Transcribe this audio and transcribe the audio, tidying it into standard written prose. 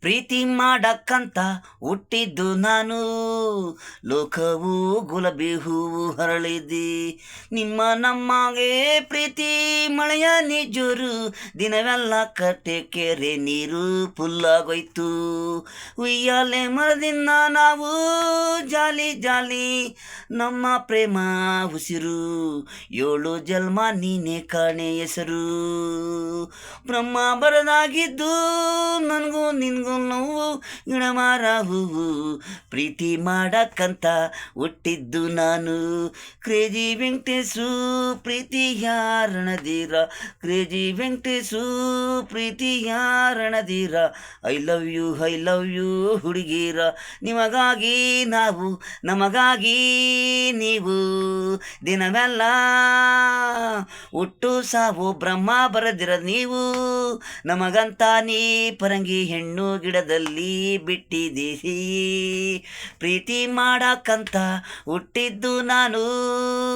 ಪ್ರೀತಿ ಮಾಡಕ್ಕಂತ ಹುಟ್ಟಿದ್ದು ನಾನು, ಲೋಕವು ಗುಲಾಬಿ ಹೂವು ಹರಳಿದಿ. ನಿಮ್ಮ ನಮ್ಮಗೆ ಪ್ರೀತಿ ಮಳೆಯ ನಿಜರು, ದಿನವೆಲ್ಲ ಕಟ್ಟೆ ಕೆರೆ ನೀರು ಫುಲ್ಲಾಗೋಯ್ತು. ಉಯ್ಯಾಲೆ ಮರದಿಂದ ನಾವು ಜಾಲಿ ಜಾಲಿ, ನಮ್ಮ ಪ್ರೇಮ ಉಸಿರು, ಏಳು ಜನ್ಮ ನೀನೆ ಕಾಣೆ ಹೆಸರು. ಬ್ರಹ್ಮ ಬರದಾಗಿದ್ದು ನನಗೂ ನಿನ್ಗೂ ನೋವು, ಗಿಡಮಾರ ಹೂವು, ಪ್ರೀತಿ ಮಾಡಕ್ಕಂತ ಹುಟ್ಟಿದ್ದು ನಾನು. ಕ್ರೇಜಿ ವೆಂಕಟೇಶು ಪ್ರೀತಿಯ ರಣಧೀರ, ಕ್ರೇಜಿ ವೆಂಕಟೇಶು ಪ್ರೀತಿಯ ರಣಧೀರ. ಐ ಲವ್ ಯು ಹುಡುಗೀರ, ನಿಮಗಾಗಿ ನಾವು ನಮಗಾಗಿ ನೀವು, ದಿನವೆಲ್ಲ ಹುಟ್ಟು ಸಾವು ಬ್ರಹ್ಮ ಬರೆದಿರ ನೀವು. ನಮಗಂತ ನೀ ಪರಂಗಿ ಹೆಣ್ಣು ಗಿಡದಲ್ಲಿ ಬಿಟ್ಟಿದ್ದೀರಿ, ಪ್ರೀತಿ ಮಾಡಕ್ಕಂತ ಹುಟ್ಟಿದ್ದು ನಾನು.